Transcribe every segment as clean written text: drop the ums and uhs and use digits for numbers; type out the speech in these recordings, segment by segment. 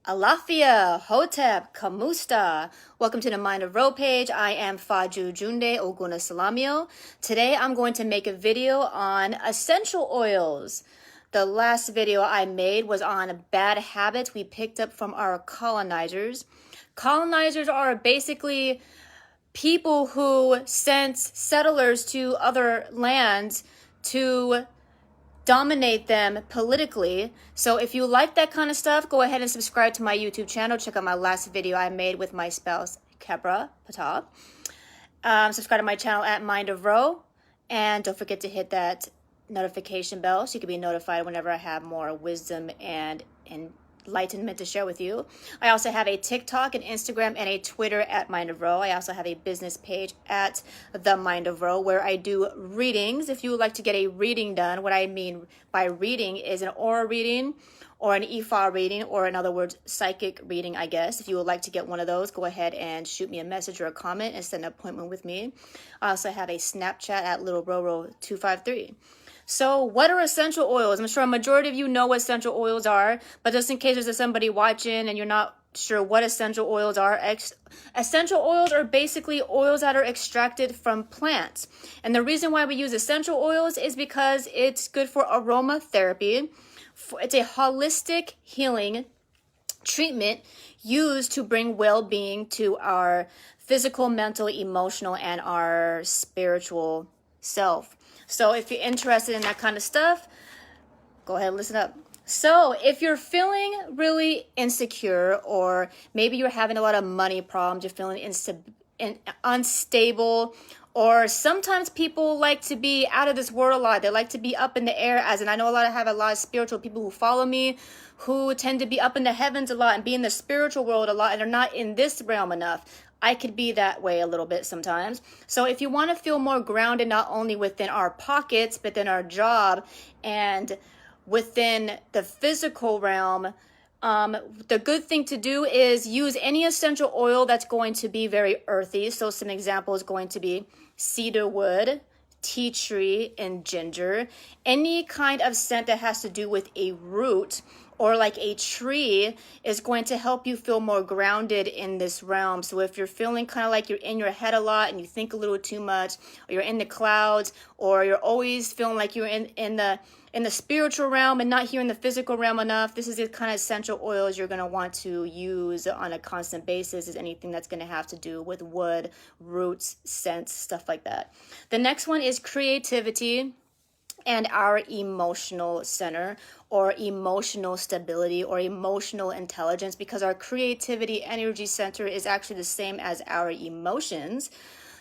Alafia, Hotep, Kamusta. Welcome to the MindofRo page. I am Faju Junde Oguna Salamio. Today I'm going to make a video on essential oils. The last video I made was on bad habits we picked up from our colonizers. Colonizers are basically people who sent settlers to other lands to dominate them politically. So if you like that kind of stuff, go ahead and subscribe to my YouTube channel. Check out my last video I made with my spouse, Kebra Patab. Subscribe to my channel at MindofRo. And don't forget to hit that notification bell so you can be notified whenever I have more wisdom and enlightenment to share with you. I also have a TikTok, an Instagram, and a Twitter at MindofRo. I also have a business page at the MindofRo where I do readings. If you would like to get a reading done, what I mean by reading is an aura reading or an Ifa reading, or in other words, psychic reading, I guess. If you would like to get one of those, go ahead and shoot me a message or a comment and set an appointment with me. I also have a Snapchat at LittleRoro253. So what are essential oils? I'm sure a majority of you know what essential oils are, but just in case there's somebody watching and you're not sure what essential oils are, essential oils are basically oils that are extracted from plants. And the reason why we use essential oils is because it's good for aromatherapy. It's a holistic healing treatment used to bring well-being to our physical, mental, emotional, and our spiritual self. So if you're interested in that kind of stuff, go ahead and listen up. So if you're feeling really insecure, or maybe you're having a lot of money problems, you're feeling unstable, or sometimes people like to be out of this world a lot. They like to be up in the air, as in I know have a lot of spiritual people who follow me who tend to be up in the heavens a lot and be in the spiritual world a lot, and they're not in this realm enough. I could be that way a little bit sometimes. So if you want to feel more grounded, not only within our pockets, but in our job and within the physical realm, the good thing to do is use any essential oil that's going to be very earthy. So some examples going to be cedar wood, tea tree, and ginger. Any kind of scent that has to do with a root or like a tree is going to help you feel more grounded in this realm. So if you're feeling kind of like you're in your head a lot and you think a little too much, or you're in the clouds, or you're always feeling like you're in the spiritual realm and not here in the physical realm enough, this is the kind of essential oils you're going to want to use on a constant basis. Is anything that's going to have to do with wood, roots, scents, stuff like that. The next one is creativity and our emotional center, or emotional stability, or emotional intelligence, because our creativity energy center is actually the same as our emotions.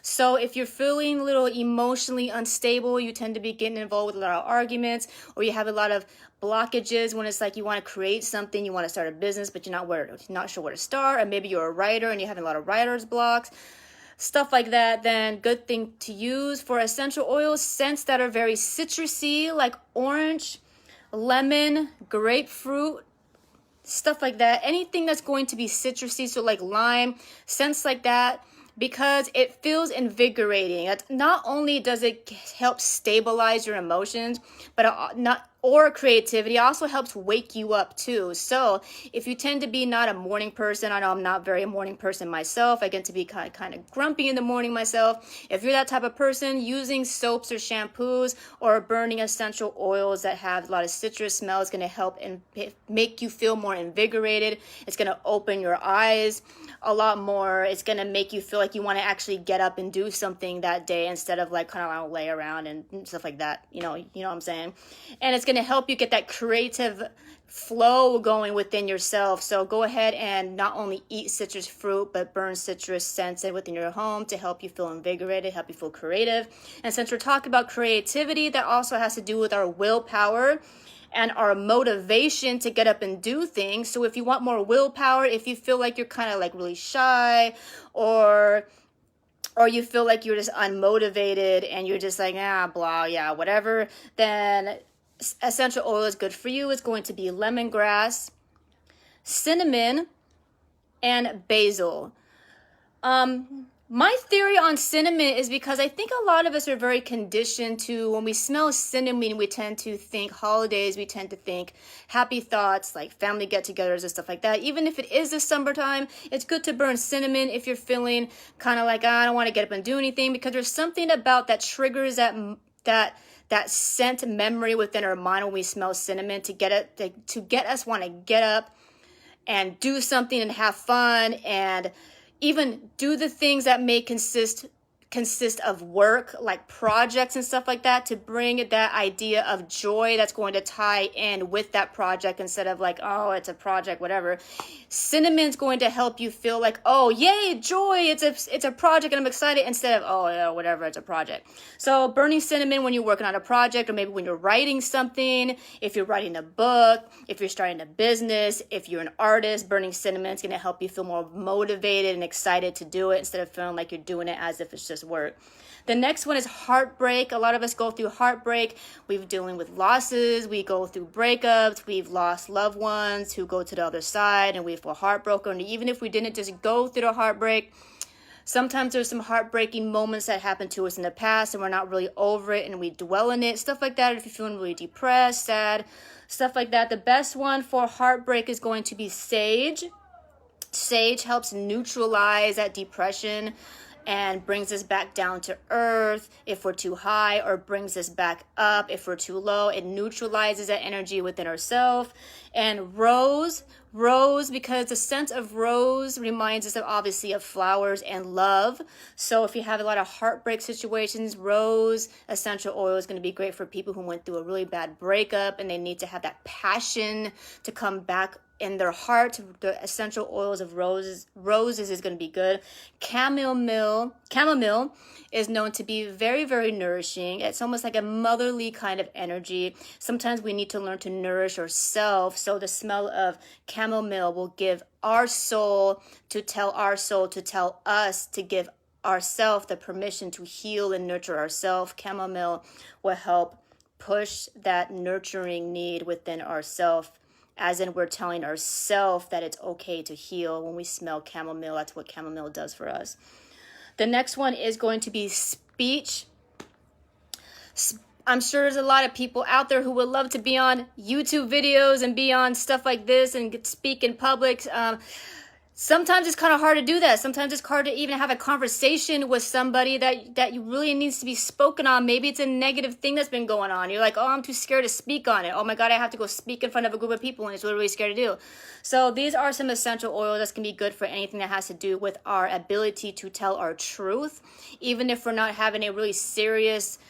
So if you're feeling a little emotionally unstable, you tend to be getting involved with a lot of arguments, or you have a lot of blockages when it's like you want to create something, you want to start a business, but you're not sure where to start, or maybe you're a writer and you're having a lot of writer's blocks, stuff like that, then good thing to use for essential oils, scents that are very citrusy, like orange, lemon, grapefruit, stuff like that. Anything that's going to be citrusy, so like lime, scents like that, because it feels invigorating. Not only does it help stabilize your emotions, but or creativity, also helps wake you up too. So if you tend to be not a morning person, I know I'm not very a morning person myself. I get to be kind of grumpy in the morning myself. If you're that type of person, using soaps or shampoos or burning essential oils that have a lot of citrus smell is going to help and make you feel more invigorated. It's going to open your eyes a lot more. It's going to make you feel like you want to actually get up and do something that day instead of like kind of lay around and stuff like that. You know what I'm saying? And it's going to help you get that creative flow going within yourself. So go ahead and not only eat citrus fruit, but burn citrus scents within your home to help you feel invigorated, help you feel creative. And since we're talking about creativity, that also has to do with our willpower and our motivation to get up and do things. So if you want more willpower, if you feel like you're kind of like really shy, or you feel like you're just unmotivated and you're just like, blah, yeah, whatever, then essential oil is good for you. It's going to be lemongrass, cinnamon, and basil. My theory on cinnamon is because I think a lot of us are very conditioned to, when we smell cinnamon, we tend to think holidays, we tend to think happy thoughts like family get-togethers and stuff like that. Even if it is the summertime, it's good to burn cinnamon if you're feeling kind of like, I don't want to get up and do anything, because there's something about that triggers that scent memory within our mind when we smell cinnamon to get us want to get up and do something and have fun, and even do the things that may consist of work, like projects and stuff like that, to bring that idea of joy that's going to tie in with that project, instead of like, oh, it's a project, whatever. Cinnamon's going to help you feel like, oh, yay, joy, it's a project and I'm excited, instead of, oh, yeah, whatever, it's a project. So burning cinnamon when you're working on a project, or maybe when you're writing something, if you're writing a book, if you're starting a business, if you're an artist, burning cinnamon is going to help you feel more motivated and excited to do it, instead of feeling like you're doing it as if it's just work. The next one is heartbreak. A lot of us go through heartbreak. We've dealing with losses. We go through breakups. We've lost loved ones who go to the other side, and we feel heartbroken. And even if we didn't just go through the heartbreak, sometimes there's some heartbreaking moments that happened to us in the past and we're not really over it and we dwell in it. Stuff like that. If you're feeling really depressed, sad, stuff like that. The best one for heartbreak is going to be sage. Sage helps neutralize that depression and brings us back down to earth if we're too high, or brings us back up if we're too low. It neutralizes that energy within ourselves. And rose, because the scent of rose reminds us of, obviously, of flowers and love. So if you have a lot of heartbreak situations, rose essential oil is going to be great for people who went through a really bad breakup and they need to have that passion to come back in their heart. The essential oils of roses is going to be good. Chamomile is known to be very, very nourishing. It's almost like a motherly kind of energy. Sometimes we need to learn to nourish ourselves. So the smell of chamomile will give our soul to tell us to give ourselves the permission to heal and nurture ourselves. Chamomile will help push that nurturing need within ourselves. As in, we're telling ourselves that it's okay to heal. When we smell chamomile, that's what chamomile does for us. The next one is going to be speech. I'm sure there's a lot of people out there who would love to be on YouTube videos and be on stuff like this and speak in public. Sometimes it's kind of hard to do that. Sometimes it's hard to even have a conversation with somebody that you really needs to be spoken on. Maybe it's a negative thing that's been going on. You're like, oh, I'm too scared to speak on it. Oh my God, I have to go speak in front of a group of people, and it's really scared to do. So these are some essential oils that's going to be good for anything that has to do with our ability to tell our truth. Even if we're not having a really serious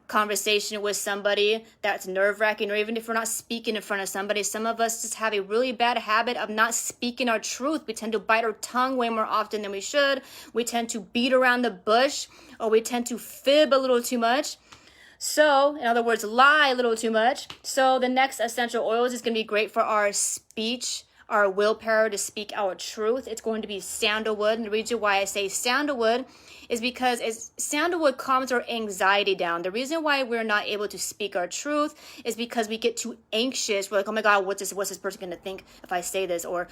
conversation with somebody that's nerve-wracking, or even if we're not speaking in front of somebody, some of us just have a really bad habit of not speaking our truth. We tend to bite our tongue way more often than we should. We tend to beat around the bush, or we tend to fib a little too much. So, in other words, lie a little too much. So the next essential oils is going to be great for our speech, our willpower to speak our truth. It's going to be sandalwood. And the reason why I say sandalwood is because sandalwood calms our anxiety down. The reason why we're not able to speak our truth is because we get too anxious. We're like, oh my God, what's this person going to think if I say this? Or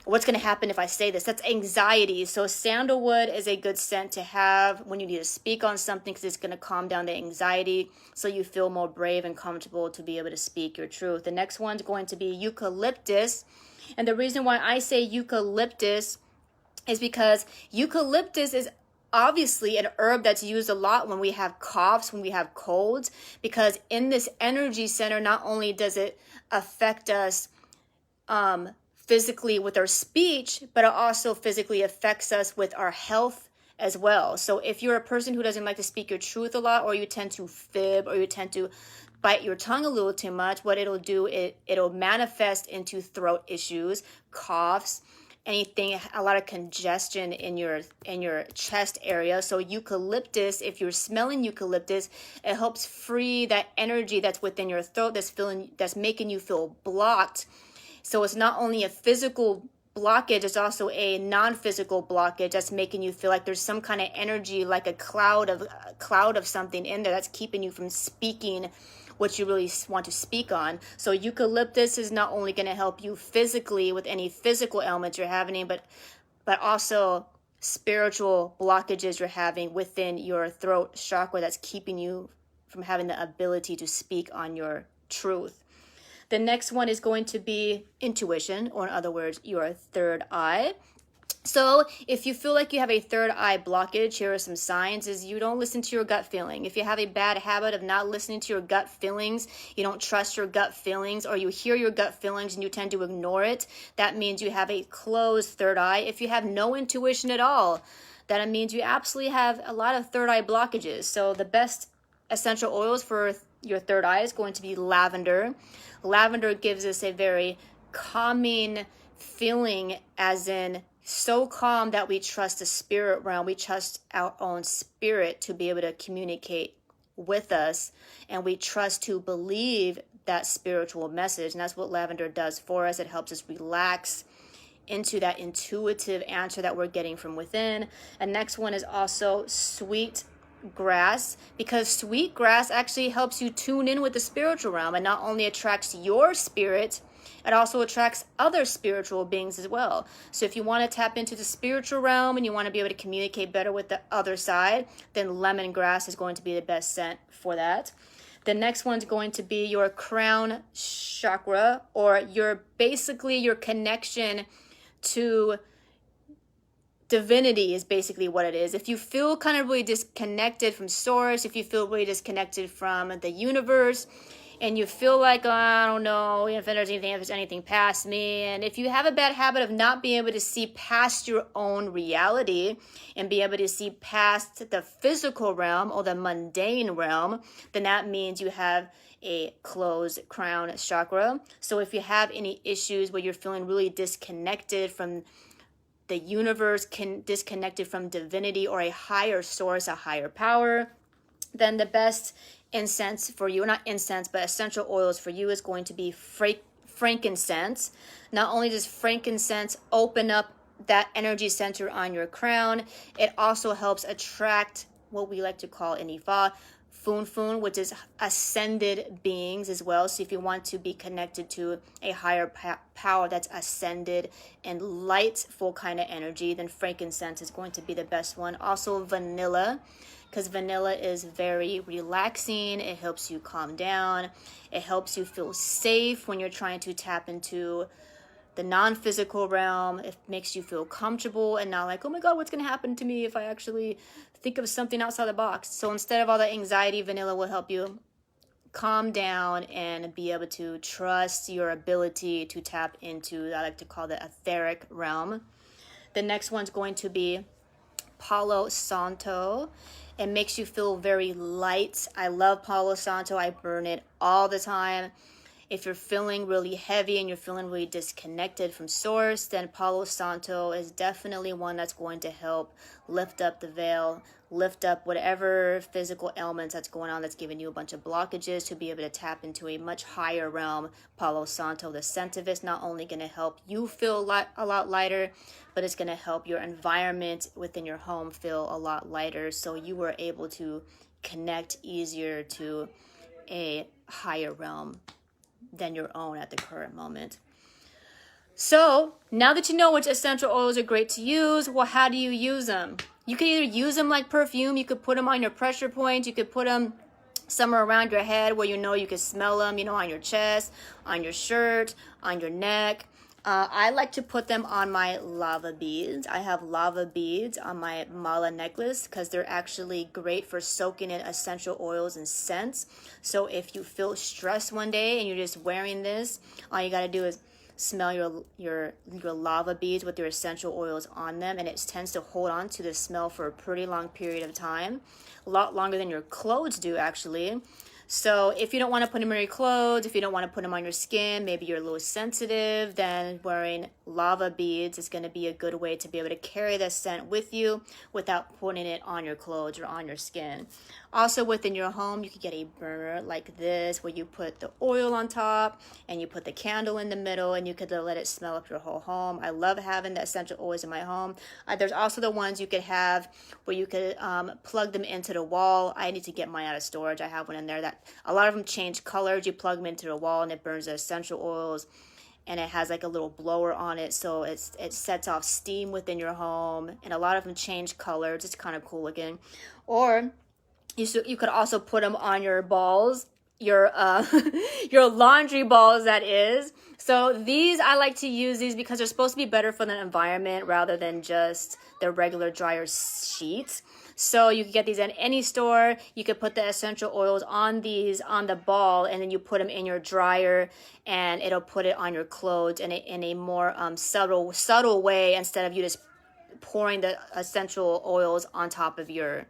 what's going to happen if I say this? That's anxiety. So sandalwood is a good scent to have when you need to speak on something, because it's going to calm down the anxiety so you feel more brave and comfortable to be able to speak your truth. The next one's going to be eucalyptus. And the reason why I say eucalyptus is because eucalyptus is obviously an herb that's used a lot when we have coughs, when we have colds, because in this energy center, not only does it affect us physically with our speech, but it also physically affects us with our health as well. So if you're a person who doesn't like to speak your truth a lot, or you tend to fib, or you tend to bite your tongue a little too much, what it'll do, it'll manifest into throat issues, coughs, anything, a lot of congestion in your chest area. So eucalyptus, if you're smelling eucalyptus, it helps free that energy that's within your throat that's making you feel blocked. So it's not only a physical blockage, it's also a non-physical blockage that's making you feel like there's some kind of energy, like a cloud of something in there that's keeping you from speaking what you really want to speak on. So eucalyptus is not only going to help you physically with any physical ailments you're having, but also spiritual blockages you're having within your throat chakra that's keeping you from having the ability to speak on your truth. The next one is going to be intuition, or in other words, your third eye. So if you feel like you have a third eye blockage, here are some signs: is you don't listen to your gut feeling. If you have a bad habit of not listening to your gut feelings, you don't trust your gut feelings, or you hear your gut feelings and you tend to ignore it, that means you have a closed third eye. If you have no intuition at all, that means you absolutely have a lot of third eye blockages. So the best essential oils for your third eye is going to be lavender. Lavender gives us a very calming feeling, as in so calm that we trust the spirit realm. We trust our own spirit to be able to communicate with us, and we trust to believe that spiritual message. And that's what lavender does for us. It helps us relax into that intuitive answer that we're getting from within. And next one is also sweet grass, because sweet grass actually helps you tune in with the spiritual realm, and not only attracts your spirit, it also attracts other spiritual beings as well. So if you want to tap into the spiritual realm and you want to be able to communicate better with the other side, then lemongrass is going to be the best scent for that. The next one's going to be your crown chakra, or your basically your connection to divinity is basically what it is. If you feel kind of really disconnected from source, if you feel really disconnected from the universe, and you feel like, oh, I don't know if there's anything past me, and if you have a bad habit of not being able to see past your own reality and be able to see past the physical realm or the mundane realm, then that means you have a closed crown chakra. So if you have any issues where you're feeling really disconnected from the universe, disconnected from divinity or a higher source, a higher power, then the best incense for you, not incense, but essential oils for you, is going to be frankincense. Not only does frankincense open up that energy center on your crown, it also helps attract what we like to call in Ifa, Funfun, which is ascended beings as well. So if you want to be connected to a higher power that's ascended and lightful kind of energy, then frankincense is going to be the best one. Also vanilla, because vanilla is very relaxing. It helps you calm down. It helps you feel safe when you're trying to tap into the non-physical realm. It makes you feel comfortable and not like, oh my God, what's going to happen to me if I actually think of something outside the box. So instead of all the anxiety, vanilla will help you calm down and be able to trust your ability to tap into, I like to call the etheric realm. The next one's going to be Palo Santo. It makes you feel very light. I love Palo Santo. I burn it all the time. If you're feeling really heavy and you're feeling really disconnected from source, then Palo Santo is definitely one that's going to help lift up the veil, lift up whatever physical ailments that's going on that's giving you a bunch of blockages, to be able to tap into a much higher realm. Palo Santo, the scent of it's not only going to help you feel a lot lighter, but it's going to help your environment within your home feel a lot lighter, so you were able to connect easier to a higher realm than your own at the current moment. So now that you know which essential oils are great to use, well, how do you use them? You could either use them like perfume. You could put them on your pressure point. You could put them somewhere around your head where you know you can smell them, on your chest, on your shirt, on your neck. I like to put them on my lava beads. I have lava beads on my mala necklace because they're actually great for soaking in essential oils and scents. So if you feel stressed one day and you're just wearing this, all you got to do is smell your lava beads with your essential oils on them, and it tends to hold on to the smell for a pretty long period of time, a lot longer than your clothes do actually. So if you don't want to put them on your clothes, if you don't want to put them on your skin, maybe you're a little sensitive, then wearing lava beads is going to be a good way to be able to carry the scent with you without putting it on your clothes or on your skin. Also within your home, you could get a burner like this where you put the oil on top and you put the candle in the middle, and you could let it smell up your whole home. I love having the essential oils in my home. There's also the ones you could have where you could plug them into the wall. I need to get mine out of storage. I have one in there that a lot of them change colors. You plug them into the wall and it burns the essential oils and it has like a little blower on it, so it sets off steam within your home, and a lot of them change colors. It's kind of cool looking. Or you could also put them on your balls, your your laundry balls, that is. So these, I like to use these because they're supposed to be better for the environment rather than just the regular dryer sheets. So you can get these at any store. You could put the essential oils on these, on the ball, and then you put them in your dryer, and it'll put it on your clothes in a more subtle way, instead of you just pouring the essential oils on top of your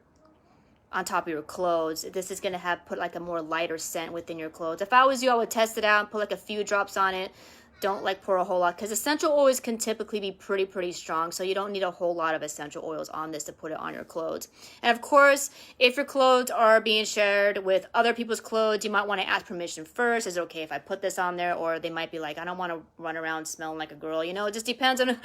clothes. This is going to put like a more lighter scent within your clothes. If I was you, I would test it out and put like a few drops on it. Don't like pour a whole lot, because essential oils can typically be pretty strong, so you don't need a whole lot of essential oils on this to put it on your clothes. And of course, if your clothes are being shared with other people's clothes, you might want to ask permission first. Is it okay if I put this on there? Or they might be like, I don't want to run around smelling like a girl. You know, it just depends on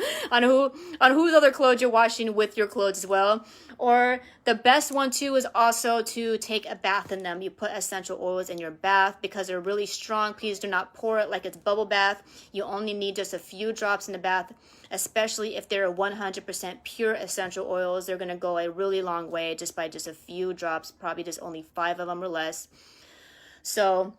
whose other clothes you're washing with your clothes as well. Or the best one too is also to take a bath in them. You put essential oils in your bath because they're really strong. Please do not pour it like it's bubble bath. You only need just a few drops in the bath, especially if they're 100% pure essential oils. They're going to go a really long way just by just a few drops, probably just only 5 of them or less. So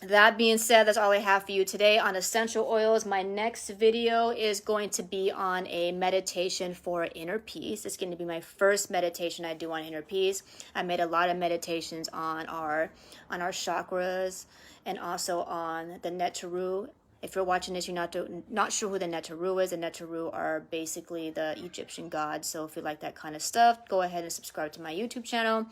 that being said, that's all I have for you today on essential oils. My next video is going to be on a meditation for inner peace. It's going to be my first meditation I do on inner peace. I made a lot of meditations on our chakras, and also on the Netaru. If you're watching this, you're not sure who the Netaru is. The Netaru are basically the Egyptian gods. So if you like that kind of stuff, go ahead and subscribe to my YouTube channel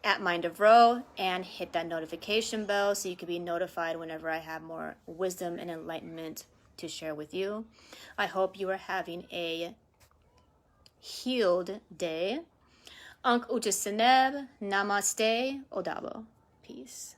at MindofRo, and hit that notification bell so you can be notified whenever I have more wisdom and enlightenment to share with you. I hope you are having a healed day. Ankh Uta Seneb, Namaste, Odabo. Peace.